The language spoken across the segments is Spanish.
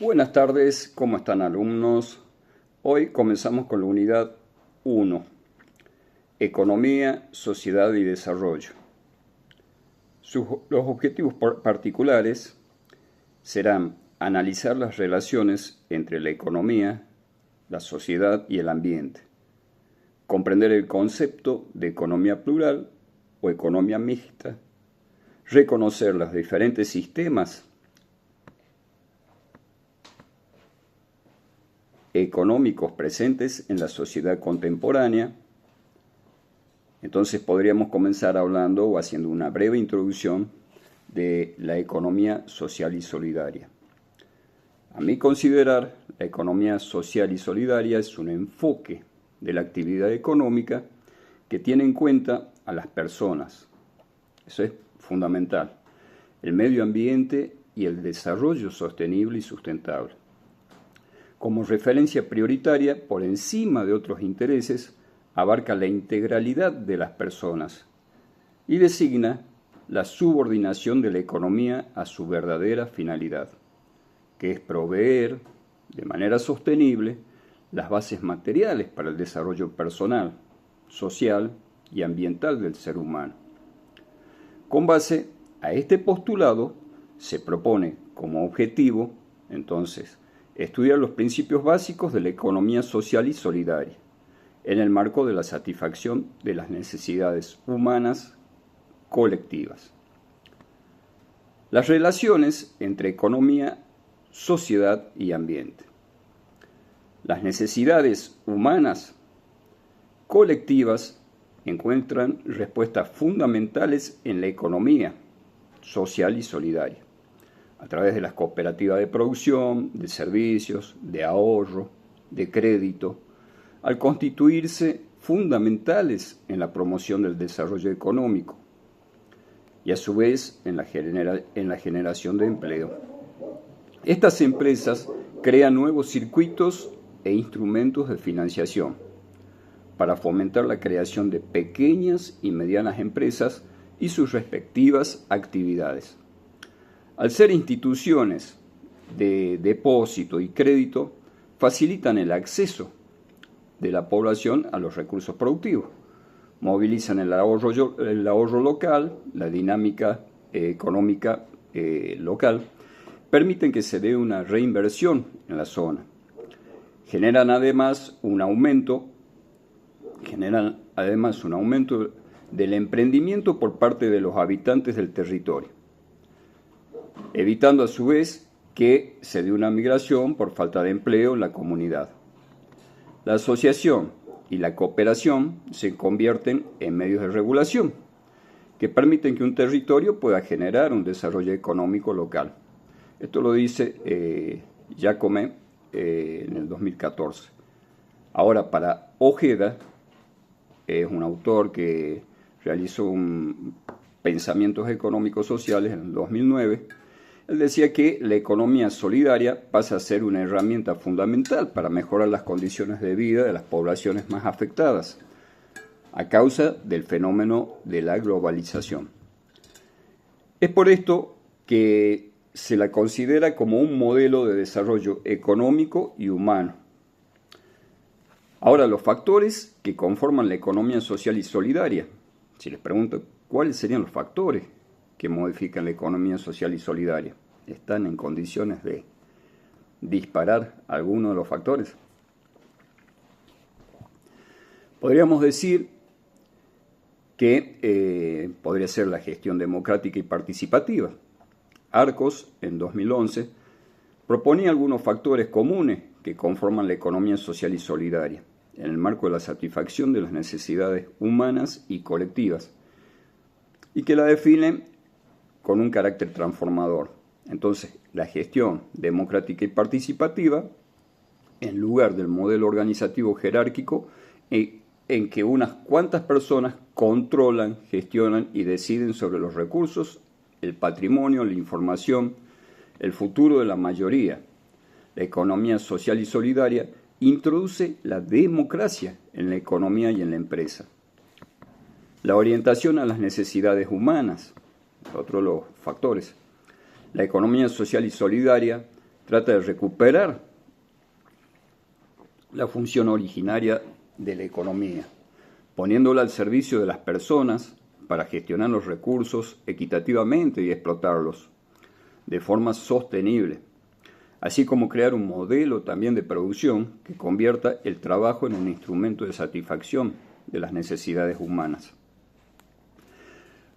Buenas tardes, ¿cómo están alumnos? Hoy comenzamos con la unidad 1, Economía, Sociedad y Desarrollo. Los objetivos particulares serán analizar las relaciones entre la economía, la sociedad y el ambiente, comprender el concepto de economía plural o economía mixta, reconocer los diferentes sistemas económicos presentes en la sociedad contemporánea. Entonces podríamos comenzar hablando o haciendo una breve introducción de la economía social y solidaria. A mi considerar, la economía social y solidaria es un enfoque de la actividad económica que tiene en cuenta a las personas. Eso es fundamental. El medio ambiente y el desarrollo sostenible y sustentable. Como referencia prioritaria, por encima de otros intereses, abarca la integralidad de las personas y designa la subordinación de la economía a su verdadera finalidad, que es proveer de manera sostenible las bases materiales para el desarrollo personal, social y ambiental del ser humano. Con base a este postulado, se propone como objetivo, entonces, estudiar los principios básicos de la economía social y solidaria, en el marco de la satisfacción de las necesidades humanas colectivas. Las relaciones entre economía, sociedad y ambiente. Las necesidades humanas colectivas encuentran respuestas fundamentales en la economía social y solidaria, a través de las cooperativas de producción, de servicios, de ahorro, de crédito, al constituirse fundamentales en la promoción del desarrollo económico y a su vez en la generación de empleo. Estas empresas crean nuevos circuitos e instrumentos de financiación para fomentar la creación de pequeñas y medianas empresas y sus respectivas actividades. Al ser instituciones de depósito y crédito, facilitan el acceso de la población a los recursos productivos, movilizan el ahorro local, la dinámica económica local, permiten que se dé una reinversión en la zona, generan además un aumento del emprendimiento por parte de los habitantes del territorio, evitando a su vez que se dé una migración por falta de empleo en la comunidad. La asociación y la cooperación se convierten en medios de regulación que permiten que un territorio pueda generar un desarrollo económico local. Esto lo dice Jacome en el 2014. Ahora, para Ojeda, es un autor que realizó pensamientos económicos sociales en el 2009, él decía que la economía solidaria pasa a ser una herramienta fundamental para mejorar las condiciones de vida de las poblaciones más afectadas a causa del fenómeno de la globalización. Es por esto que se la considera como un modelo de desarrollo económico y humano. Ahora, los factores que conforman la economía social y solidaria. Si les pregunto, ¿cuáles serían los factores que modifican la economía social y solidaria? ¿Están en condiciones de disparar alguno de los factores? Podríamos decir que podría ser la gestión democrática y participativa. Arcos, en 2011, proponía algunos factores comunes que conforman la economía social y solidaria, en el marco de la satisfacción de las necesidades humanas y colectivas, y que la definen con un carácter transformador. Entonces, la gestión democrática y participativa, en lugar del modelo organizativo jerárquico, en que unas cuantas personas controlan, gestionan y deciden sobre los recursos, el patrimonio, la información, el futuro de la mayoría. La economía social y solidaria introduce la democracia en la economía y en la empresa. La orientación a las necesidades humanas, otro de los factores. La economía social y solidaria trata de recuperar la función originaria de la economía, poniéndola al servicio de las personas para gestionar los recursos equitativamente y explotarlos de forma sostenible, así como crear un modelo también de producción que convierta el trabajo en un instrumento de satisfacción de las necesidades humanas.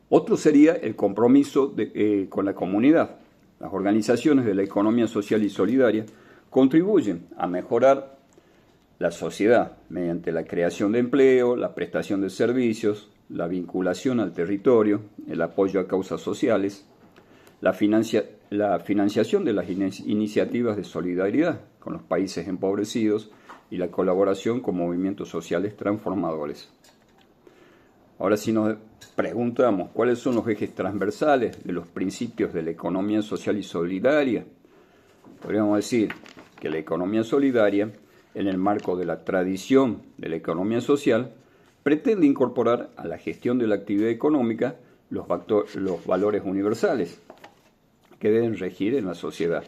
Otro sería el compromiso con la comunidad. Las organizaciones de la economía social y solidaria contribuyen a mejorar la sociedad mediante la creación de empleo, la prestación de servicios, la vinculación al territorio, el apoyo a causas sociales, la financiación de las iniciativas de solidaridad con los países empobrecidos y la colaboración con movimientos sociales transformadores. Ahora, si nos preguntamos cuáles son los ejes transversales de los principios de la economía social y solidaria, podríamos decir que la economía solidaria, en el marco de la tradición de la economía social, pretende incorporar a la gestión de la actividad económica los valores universales que deben regir en la sociedad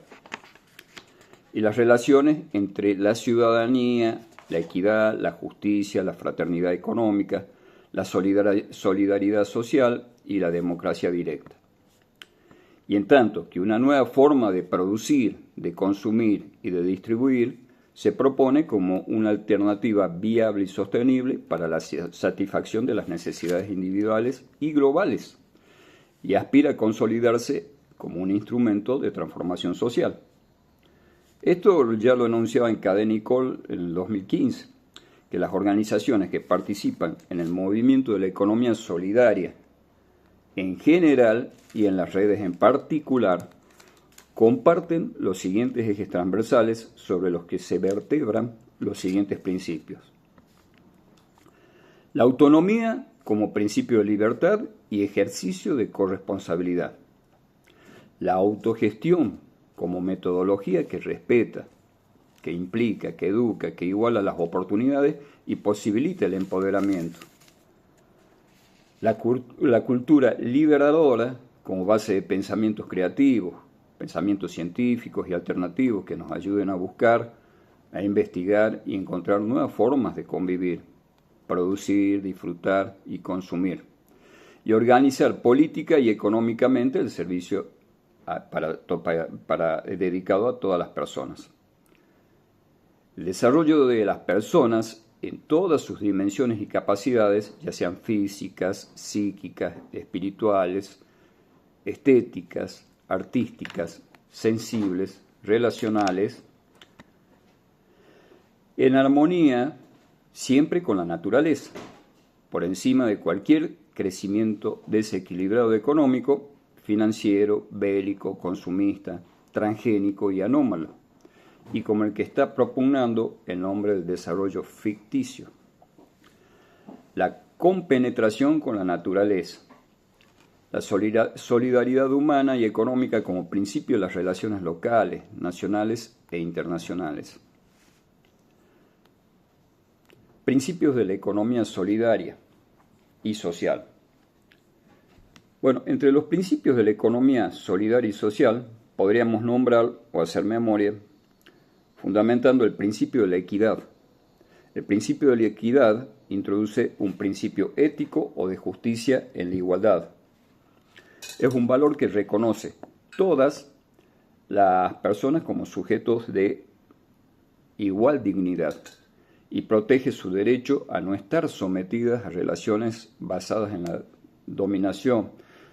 y las relaciones entre la ciudadanía, la equidad, la justicia, la fraternidad económica, la solidaridad social y la democracia directa. Y en tanto que una nueva forma de producir, de consumir y de distribuir se propone como una alternativa viable y sostenible para la satisfacción de las necesidades individuales y globales, y aspira a consolidarse como un instrumento de transformación social. Esto ya lo enunciaba en Cadé-Nicole en el 2015, que las organizaciones que participan en el movimiento de la economía solidaria en general y en las redes en particular comparten los siguientes ejes transversales sobre los que se vertebran los siguientes principios. La autonomía como principio de libertad y ejercicio de corresponsabilidad. La autogestión como metodología que respeta, que implica, que educa, que iguala las oportunidades y posibilita el empoderamiento. La cultura liberadora como base de pensamientos creativos, pensamientos científicos y alternativos que nos ayuden a buscar, a investigar y encontrar nuevas formas de convivir, producir, disfrutar y consumir, y organizar política y económicamente el servicio dedicado a todas las personas. El desarrollo de las personas en todas sus dimensiones y capacidades, ya sean físicas, psíquicas, espirituales, estéticas, artísticas, sensibles, relacionales, en armonía siempre con la naturaleza, por encima de cualquier crecimiento desequilibrado económico, financiero, bélico, consumista, transgénico y anómalo, y como el que está propugnando el nombre del desarrollo ficticio. La compenetración con la naturaleza, la solidaridad humana y económica como principio de las relaciones locales, nacionales e internacionales. Principios de la economía solidaria y social. Bueno, entre los principios de la economía solidaria y social podríamos nombrar o hacer memoria fundamentando el principio de la equidad. El principio de la equidad introduce un principio ético o de justicia en la igualdad. Es un valor que reconoce todas las personas como sujetos de igual dignidad y protege su derecho a no estar sometidas a relaciones basadas en la dominación,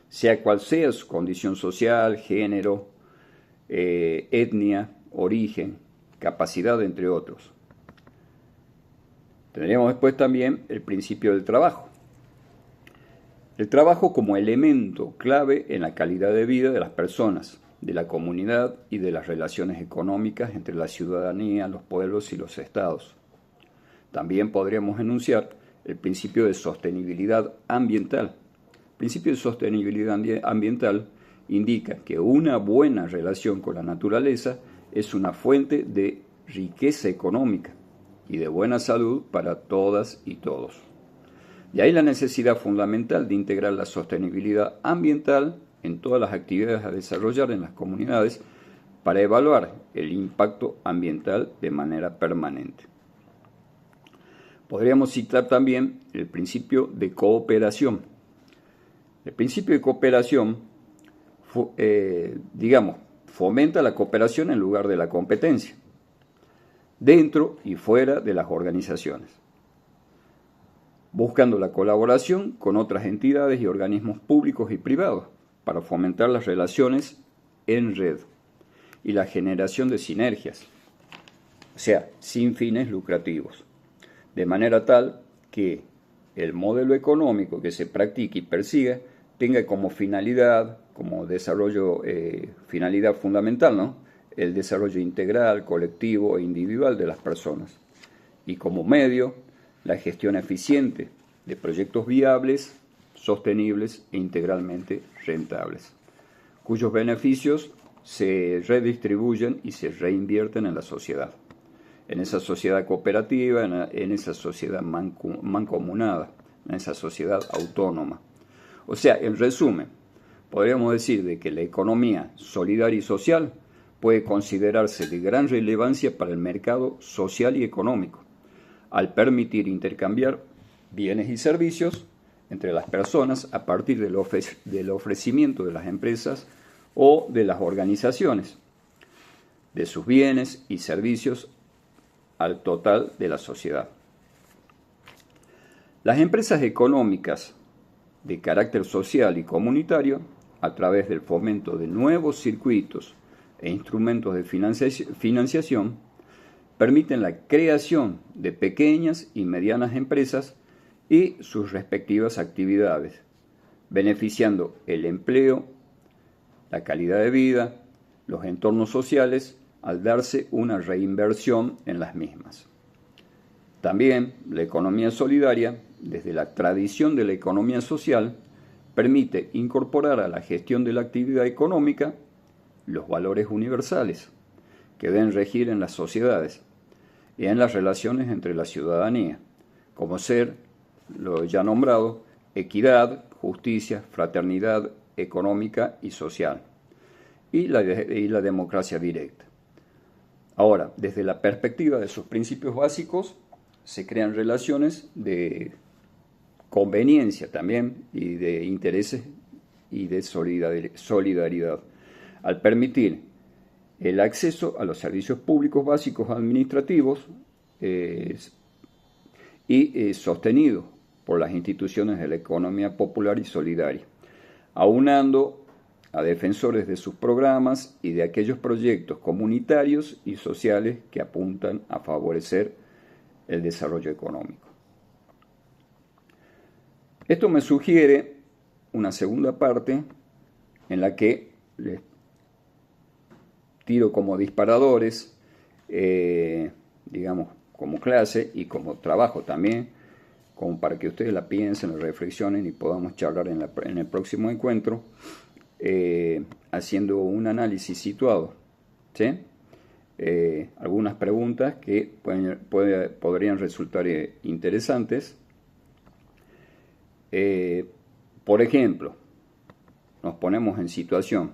sea cual sea su condición social, género, etnia, origen, capacidad, entre otros. Tendríamos después también el principio del trabajo. El trabajo como elemento clave en la calidad de vida de las personas, de la comunidad y de las relaciones económicas entre la ciudadanía, los pueblos y los estados. También podríamos enunciar el principio de sostenibilidad ambiental. El principio de sostenibilidad ambiental indica que una buena relación con la naturaleza es una fuente de riqueza económica y de buena salud para todas y todos. De ahí la necesidad fundamental de integrar la sostenibilidad ambiental en todas las actividades a desarrollar en las comunidades para evaluar el impacto ambiental de manera permanente. Podríamos citar también el principio de cooperación. El principio de cooperación, fomenta la cooperación en lugar de la competencia, dentro y fuera de las organizaciones, buscando la colaboración con otras entidades y organismos públicos y privados para fomentar las relaciones en red y la generación de sinergias, o sea, sin fines lucrativos, de manera tal que el modelo económico que se practique y persiga tenga como finalidad, como desarrollo, finalidad fundamental, ¿no?, el desarrollo integral, colectivo e individual de las personas, y como medio, la gestión eficiente de proyectos viables, sostenibles e integralmente rentables, cuyos beneficios se redistribuyen y se reinvierten en la sociedad, en esa sociedad cooperativa, en esa sociedad mancomunada, en esa sociedad autónoma. O sea, en resumen, podríamos decir de que la economía solidaria y social puede considerarse de gran relevancia para el mercado social y económico, al permitir intercambiar bienes y servicios entre las personas a partir del ofrecimiento de las empresas o de las organizaciones, de sus bienes y servicios al total de la sociedad. Las empresas económicas de carácter social y comunitario, a través del fomento de nuevos circuitos e instrumentos de financiación, permiten la creación de pequeñas y medianas empresas y sus respectivas actividades, beneficiando el empleo, la calidad de vida, los entornos sociales, al darse una reinversión en las mismas. También la economía solidaria, desde la tradición de la economía social, permite incorporar a la gestión de la actividad económica los valores universales que deben regir en las sociedades y en las relaciones entre la ciudadanía, como ser, lo ya nombrado, equidad, justicia, fraternidad económica y social, y la democracia directa. Ahora, desde la perspectiva de sus principios básicos, se crean relaciones de conveniencia también y de intereses y de solidaridad, al permitir el acceso a los servicios públicos básicos administrativos sostenido por las instituciones de la economía popular y solidaria, aunando a defensores de sus programas y de aquellos proyectos comunitarios y sociales que apuntan a favorecer el desarrollo económico. Esto me sugiere una segunda parte en la que les tiro como disparadores, como clase y como trabajo también, como para que ustedes la piensen, la reflexionen y podamos charlar en el próximo encuentro, haciendo un análisis situado, ¿sí? Algunas preguntas que podrían resultar interesantes. Por ejemplo, nos ponemos en situación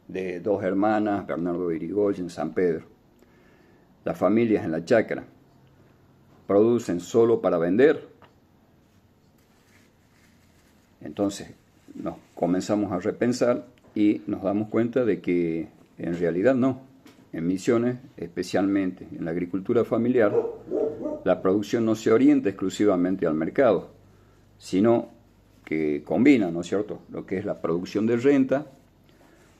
de dos hermanas, Bernardo de Irigoyen, San Pedro. Las familias en la chacra producen solo para vender. Entonces nos comenzamos a repensar y nos damos cuenta de que en realidad no. En Misiones, especialmente en la agricultura familiar, la producción no se orienta exclusivamente al mercado, sino que combina, ¿no es cierto?, lo que es la producción de renta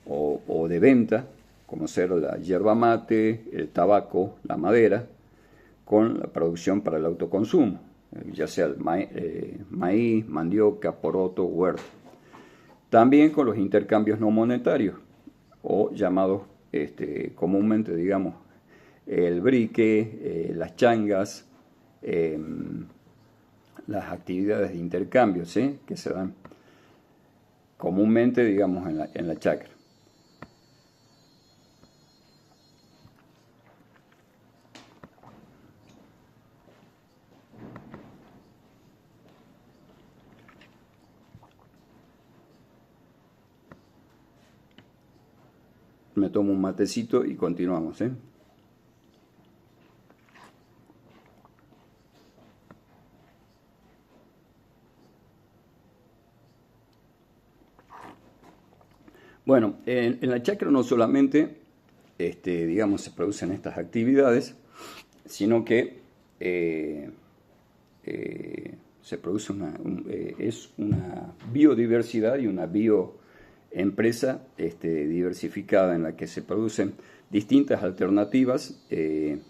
o de venta, como ser la yerba mate, el tabaco, la madera, con la producción para el autoconsumo, ya sea el maíz, mandioca, poroto, huerto. También con los intercambios no monetarios, o llamados comúnmente, digamos, el brique, las changas, las actividades de intercambio, ¿sí?, que se dan comúnmente, digamos, en la chacra. Me tomo un matecito y continuamos, ¿eh? Bueno, en la chacra no solamente, digamos, se producen estas actividades, sino que se produce es una biodiversidad y una bioempresa diversificada en la que se producen distintas alternativas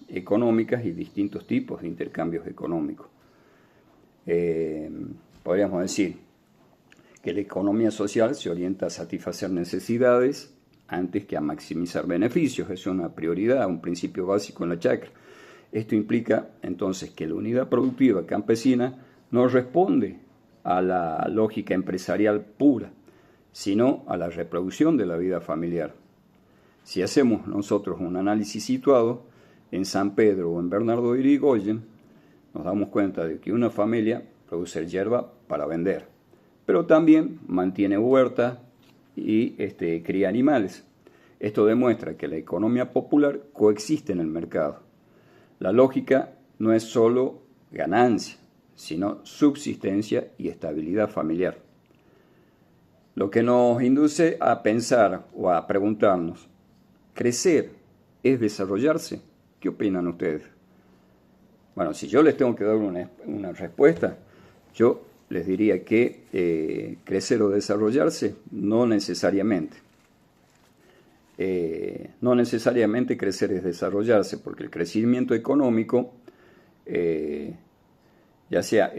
económicas y distintos tipos de intercambios económicos. Podríamos decir que la economía social se orienta a satisfacer necesidades antes que a maximizar beneficios. Es una prioridad, un principio básico en la chacra. Esto implica entonces que la unidad productiva campesina no responde a la lógica empresarial pura, sino a la reproducción de la vida familiar. Si hacemos nosotros un análisis situado en San Pedro o en Bernardo de Irigoyen, nos damos cuenta de que una familia produce hierba para vender, pero también mantiene huerta y cría animales. Esto demuestra que la economía popular coexiste en el mercado. La lógica no es solo ganancia, sino subsistencia y estabilidad familiar. Lo que nos induce a pensar o a preguntarnos, ¿crecer es desarrollarse? ¿Qué opinan ustedes? Bueno, si yo les tengo que dar una respuesta, yo les diría que crecer o desarrollarse no necesariamente. No necesariamente crecer es desarrollarse, porque el crecimiento económico, ya sea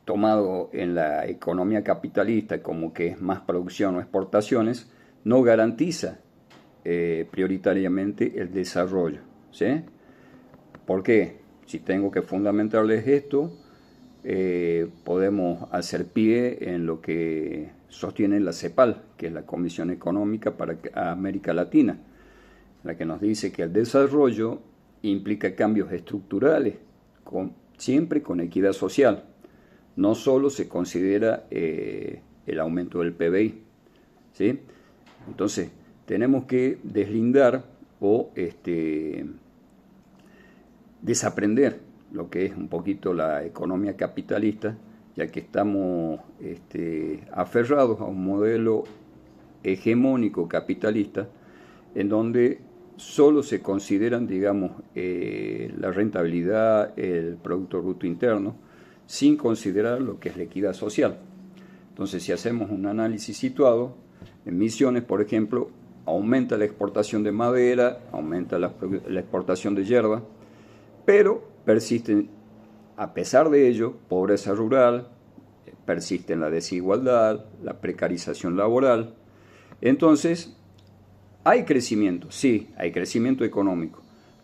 tomado en la economía capitalista como que es más producción o exportaciones, no garantiza prioritariamente el desarrollo, ¿sí? ¿Por qué? Si tengo que fundamentarles esto, podemos hacer pie en lo que sostiene la CEPAL, que es la Comisión Económica para América Latina, la que nos dice que el desarrollo implica cambios estructurales, siempre con equidad social. No solo se considera el aumento del PBI, ¿sí? Entonces, tenemos que deslindar o desaprender lo que es un poquito la economía capitalista, ya que estamos aferrados a un modelo hegemónico capitalista en donde solo se consideran, digamos, la rentabilidad, el Producto Bruto Interno, sin considerar lo que es la equidad social. Entonces, si hacemos un análisis situado, en Misiones, por ejemplo, aumenta la exportación de madera, aumenta la exportación de hierba, pero persisten, a pesar de ello, pobreza rural, persiste la desigualdad, la precarización laboral. Entonces, hay crecimiento, sí, hay crecimiento económico,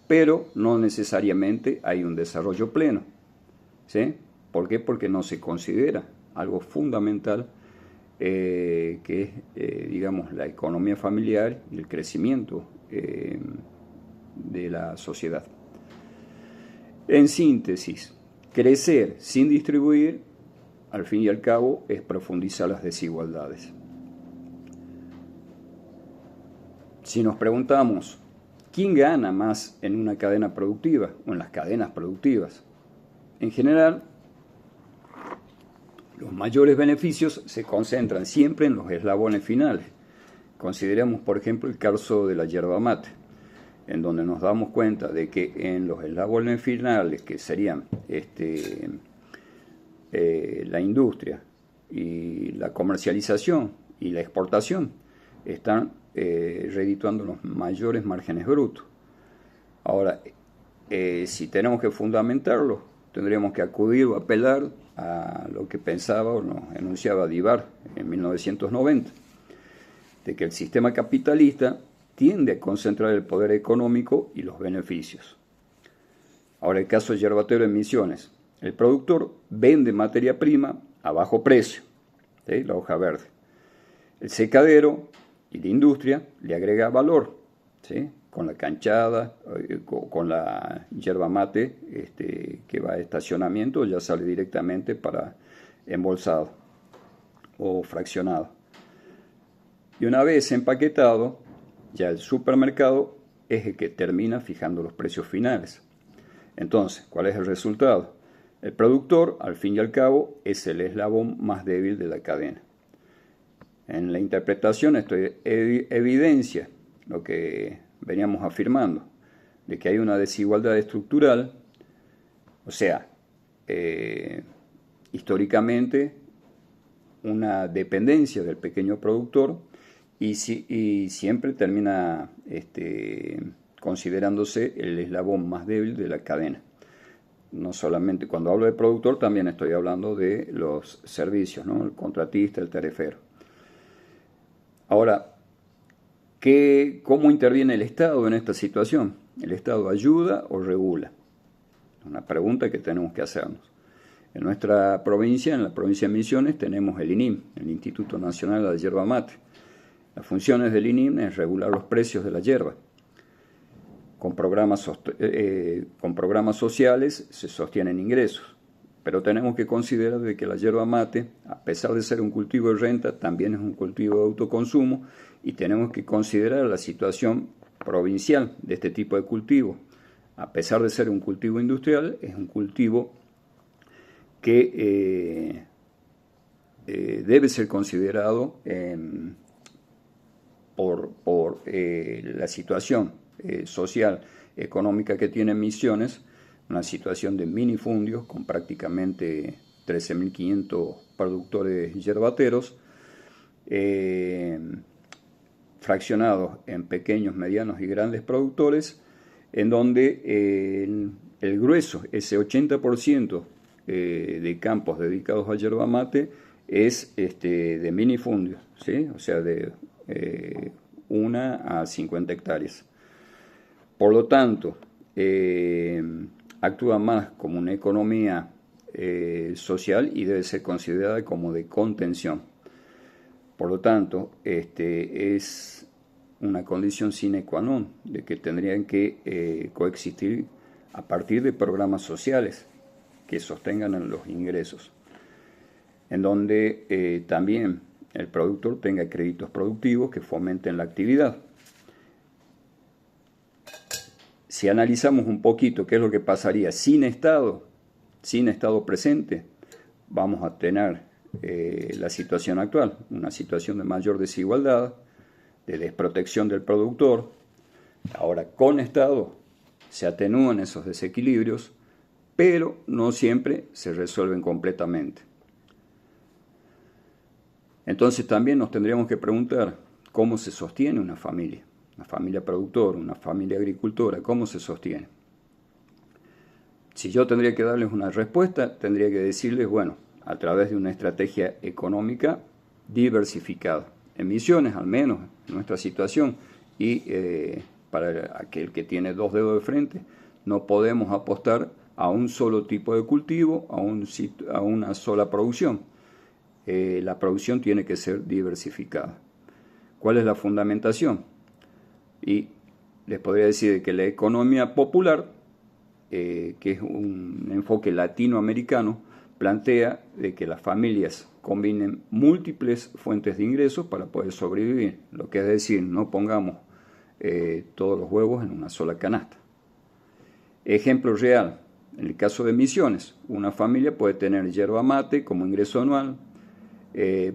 pero no necesariamente hay un desarrollo pleno, ¿sí? ¿Por qué? Porque no se considera algo fundamental que es, digamos, la economía familiar y el crecimiento de la sociedad. En síntesis, crecer sin distribuir, al fin y al cabo, es profundizar las desigualdades. Si nos preguntamos, ¿quién gana más en una cadena productiva o en las cadenas productivas? En general, los mayores beneficios se concentran siempre en los eslabones finales. Consideremos, por ejemplo, el caso de la yerba mate, en donde nos damos cuenta de que en los eslabones finales, que serían la industria y la comercialización y la exportación, están redituando los mayores márgenes brutos. Ahora, si tenemos que fundamentarlo, tendríamos que acudir o apelar a lo que pensaba o nos enunciaba Divar en 1990, de que el sistema capitalista tiende a concentrar el poder económico y los beneficios. Ahora, el caso de Yerbatero en Misiones. El productor vende materia prima a bajo precio, ¿sí? La hoja verde. El secadero y la industria le agrega valor, ¿sí? Con la canchada, con la yerba mate que va a estacionamiento, ya sale directamente para embolsado o fraccionado. Y una vez empaquetado, Ya el supermercado es el que termina fijando los precios finales. Entonces, ¿cuál es el resultado? El productor, al fin y al cabo, es el eslabón más débil de la cadena. En la interpretación esto evidencia lo que veníamos afirmando, de que hay una desigualdad estructural, o sea, históricamente una dependencia del pequeño productor y siempre termina considerándose el eslabón más débil de la cadena. No solamente, cuando hablo de productor, también estoy hablando de los servicios, ¿no? El contratista, el tarifero. Ahora, ¿cómo interviene el Estado en esta situación? ¿El Estado ayuda o regula? Una pregunta que tenemos que hacernos. En nuestra provincia, en la provincia de Misiones, tenemos el INIM, el Instituto Nacional de la Yerba Mate. Las funciones del INIM es regular los precios de la yerba. Con programas sociales se sostienen ingresos, pero tenemos que considerar de que la yerba mate, a pesar de ser un cultivo de renta, también es un cultivo de autoconsumo y tenemos que considerar la situación provincial de este tipo de cultivo. A pesar de ser un cultivo industrial, es un cultivo que debe ser considerado por la situación social, económica que tiene Misiones, una situación de minifundios con prácticamente 13.500 productores yerbateros, fraccionados en pequeños, medianos y grandes productores, en donde el grueso, ese 80% de campos dedicados a yerba mate, es de minifundios, ¿sí? O sea, de 1 a 50 hectáreas. Por lo tanto, actúa más como una economía social y debe ser considerada como de contención. Por lo tanto, es una condición sine qua non de que tendrían que coexistir a partir de programas sociales que sostengan los ingresos, en donde también el productor tenga créditos productivos que fomenten la actividad. Si analizamos un poquito qué es lo que pasaría sin Estado presente, vamos a tener la situación actual, una situación de mayor desigualdad, de desprotección del productor. Ahora, con Estado se atenúan esos desequilibrios, pero no siempre se resuelven completamente. Entonces también nos tendríamos que preguntar cómo se sostiene una familia productora, una familia agricultora, cómo se sostiene. Si yo tendría que darles una respuesta, tendría que decirles, bueno, a través de una estrategia económica diversificada. En Misiones, al menos, en nuestra situación, y para aquel que tiene 2 dedos de frente, no podemos apostar a un solo tipo de cultivo, a una sola producción. La producción tiene que ser diversificada. ¿Cuál es la fundamentación? Y les podría decir que la economía popular, que es un enfoque latinoamericano, plantea de que las familias combinen múltiples fuentes de ingresos para poder sobrevivir. Lo que es decir, no pongamos todos los huevos en una sola canasta. Ejemplo real, en el caso de Misiones, una familia puede tener yerba mate como ingreso anual,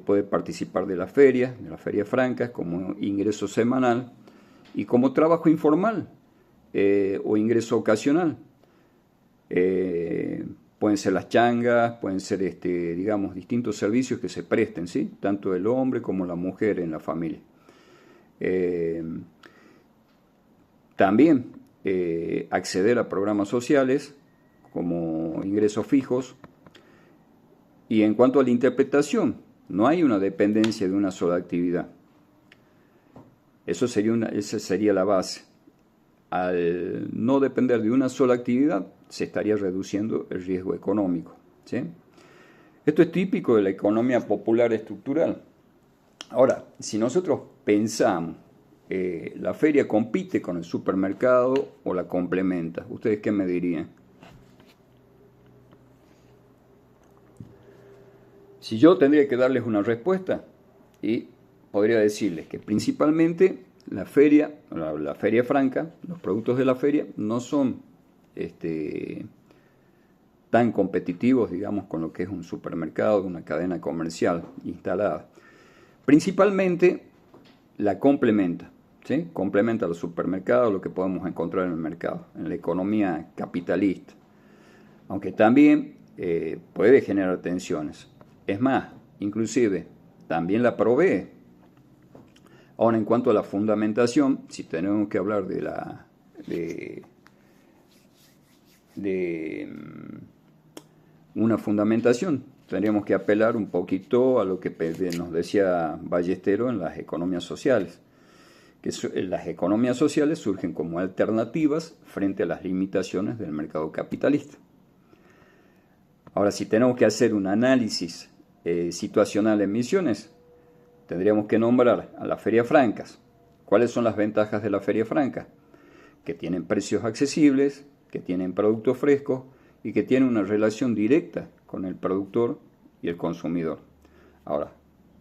puede participar de las ferias francas como ingreso semanal y como trabajo informal o ingreso ocasional. Pueden ser las changas, pueden ser digamos, distintos servicios que se presten, ¿sí? Tanto el hombre como la mujer en la familia. También acceder a programas sociales como ingresos fijos. Y en cuanto a la interpretación, no hay una dependencia de una sola actividad. Esa sería la base. Al no depender de una sola actividad, se estaría reduciendo el riesgo económico, ¿sí? Esto es típico de la economía popular estructural. Ahora, si nosotros pensamos, la feria compite con el supermercado o la complementa, ¿ustedes qué me dirían? Si yo tendría que darles una respuesta, y podría decirles que principalmente la feria, la feria franca, los productos de la feria no son tan competitivos, digamos, con lo que es un supermercado, una cadena comercial instalada. Principalmente la complementa, ¿sí? Complementa a los supermercados, lo que podemos encontrar en el mercado, en la economía capitalista. Aunque también puede generar tensiones. Es más, inclusive, también la provee. Ahora, en cuanto a la fundamentación, si tenemos que hablar de una fundamentación, tendríamos que apelar un poquito a lo que nos decía Ballestero en las economías sociales, que las economías sociales surgen como alternativas frente a las limitaciones del mercado capitalista. Ahora, si tenemos que hacer un análisis situacional en Misiones, tendríamos que nombrar a las ferias francas. ¿Cuáles son las ventajas de la feria franca? Que tienen precios accesibles, que tienen productos frescos y que tienen una relación directa con el productor y el consumidor. Ahora,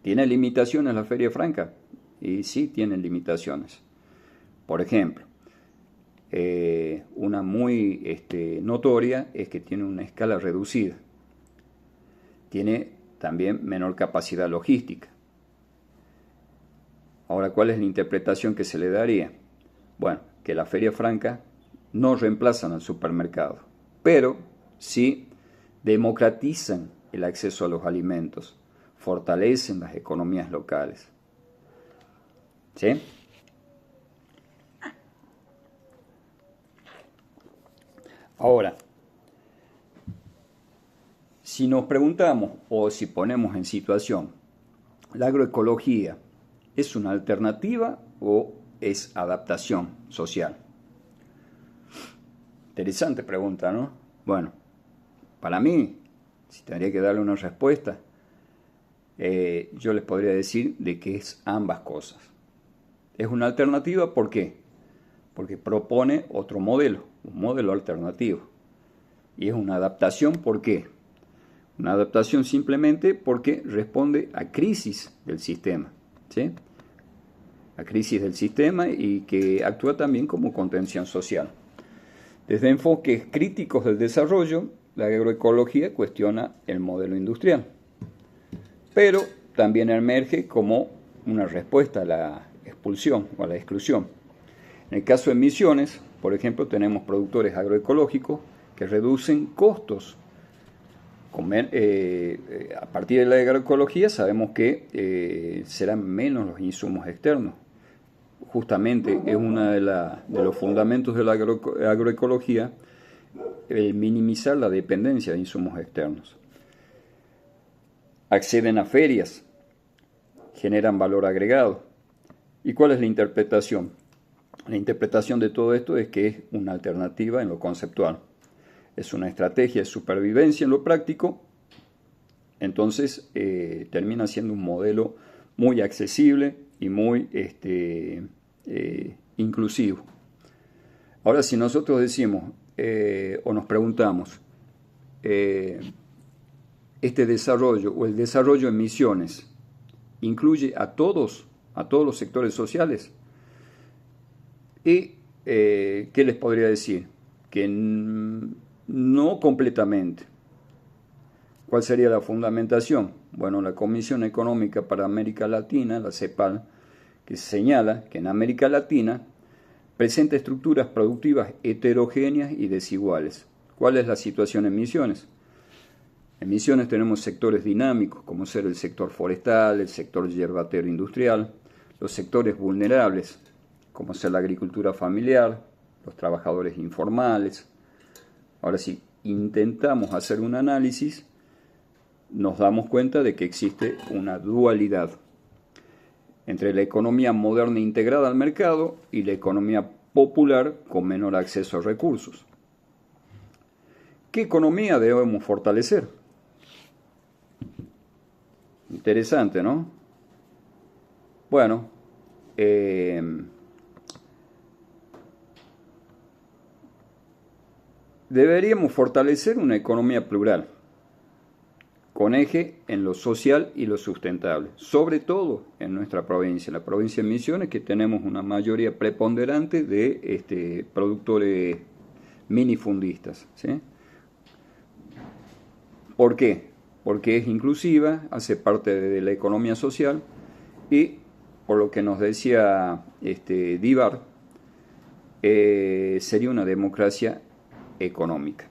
¿tiene limitaciones la feria franca? Y sí, tiene limitaciones. Por ejemplo, una muy notoria es que tiene una escala reducida. Tiene también menor capacidad logística. Ahora, ¿cuál es la interpretación que se le daría? Bueno, que la feria franca no reemplazan al supermercado, pero sí democratizan el acceso a los alimentos, fortalecen las economías locales. ¿Sí? Ahora, si nos preguntamos o si ponemos en situación, ¿la agroecología es una alternativa o es adaptación social? Interesante pregunta, ¿no? Bueno, para mí, si tendría que darle una respuesta, yo les podría decir de que es ambas cosas. Es una alternativa, ¿por qué? Porque propone otro modelo, un modelo alternativo. Y es una adaptación, ¿por qué? Una adaptación simplemente porque responde a crisis del sistema, ¿sí? A crisis del sistema y que actúa también como contención social. Desde enfoques críticos del desarrollo, la agroecología cuestiona el modelo industrial, pero también emerge como una respuesta a la expulsión o a la exclusión. En el caso de Misiones, por ejemplo, tenemos productores agroecológicos que reducen costos. A partir de la agroecología sabemos que serán menos los insumos externos. Justamente es uno de los fundamentos de la agroecología el minimizar la dependencia de insumos externos. Acceden a ferias, generan valor agregado. ¿Y cuál es la interpretación? La interpretación de todo esto es que es una alternativa en lo conceptual. Es una estrategia de supervivencia en lo práctico, entonces termina siendo un modelo muy accesible y muy inclusivo. Ahora, si nosotros decimos o nos preguntamos, este desarrollo o el desarrollo en Misiones incluye a todos los sectores sociales, y ¿qué les podría decir? Que no completamente. ¿Cuál sería la fundamentación? Bueno, la Comisión Económica para América Latina, la CEPAL, que señala que en América Latina presenta estructuras productivas heterogéneas y desiguales. ¿Cuál es la situación en Misiones? En Misiones tenemos sectores dinámicos, como ser el sector forestal, el sector yerbatero industrial, los sectores vulnerables, como ser la agricultura familiar, los trabajadores informales. Ahora, si intentamos hacer un análisis, nos damos cuenta de que existe una dualidad entre la economía moderna integrada al mercado y la economía popular con menor acceso a recursos. ¿Qué economía debemos fortalecer? Interesante, ¿no? Bueno, deberíamos fortalecer una economía plural. Con con eje en lo social y lo sustentable, sobre todo en nuestra provincia, la provincia de Misiones, que tenemos una mayoría preponderante de productores minifundistas, ¿sí? ¿Por qué? Porque es inclusiva, hace parte de la economía social y, por lo que nos decía Díbar, sería una democracia económica.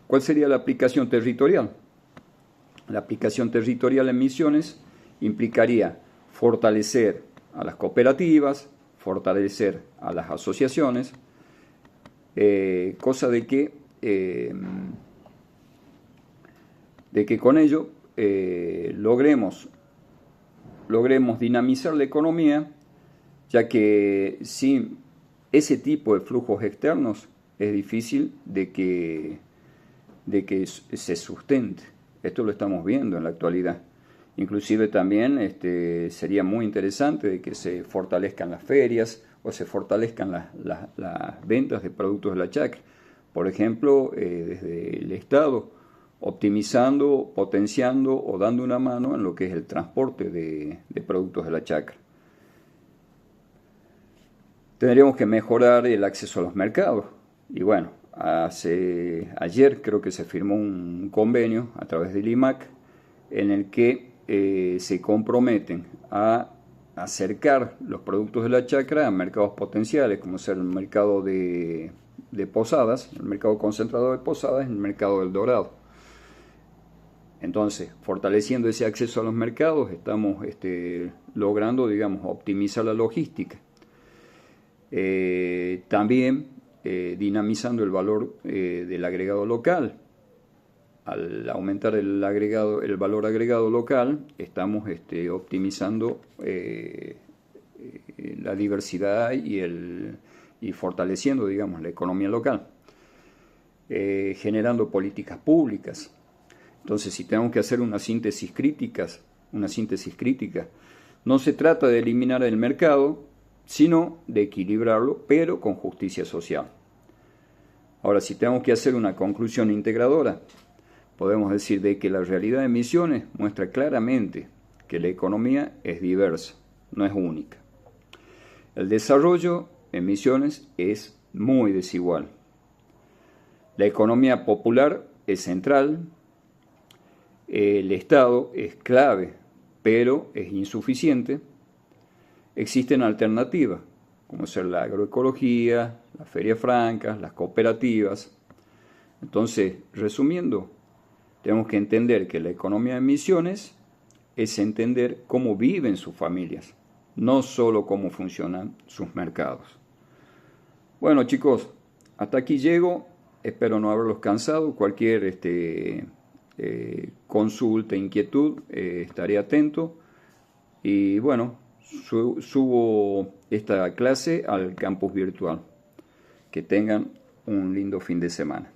¿Cuál sería la aplicación territorial? La aplicación territorial en Misiones implicaría fortalecer a las cooperativas, fortalecer a las asociaciones, cosa de que con ello logremos dinamizar la economía, ya que sin ese tipo de flujos externos es difícil de que se sustente. Esto lo estamos viendo en la actualidad. Inclusive también sería muy interesante de que se fortalezcan las ferias o se fortalezcan las ventas de productos de la chacra. Por ejemplo, desde el Estado, optimizando, potenciando o dando una mano en lo que es el transporte de productos de la chacra. Tendríamos que mejorar el acceso a los mercados. Y bueno, ayer creo que se firmó un convenio a través del IMAC en el que se comprometen a acercar los productos de la chacra a mercados potenciales, como ser el mercado de Posadas, el mercado concentrador de Posadas y el mercado del Dorado. Entonces, fortaleciendo ese acceso a los mercados, estamos logrando, digamos, optimizar la logística. También dinamizando el valor del agregado local. Al aumentar el valor agregado local, estamos optimizando la diversidad y fortaleciendo, digamos, la economía local, generando políticas públicas. Entonces, si tenemos que hacer una síntesis crítica, no se trata de eliminar el mercado, sino de equilibrarlo, pero con justicia social. Ahora, si tenemos que hacer una conclusión integradora, podemos decir de que la realidad de Misiones muestra claramente que la economía es diversa, no es única. El desarrollo en Misiones es muy desigual. La economía popular es central, el Estado es clave, pero es insuficiente. Existen alternativas, como ser la agroecología, las ferias francas, las cooperativas. Entonces, resumiendo, tenemos que entender que la economía de Misiones es entender cómo viven sus familias, no solo cómo funcionan sus mercados. Bueno, chicos, hasta aquí llego. Espero no haberlos cansado. Cualquier consulta, inquietud, estaré atento. Y bueno, subo esta clase al campus virtual. Que tengan un lindo fin de semana.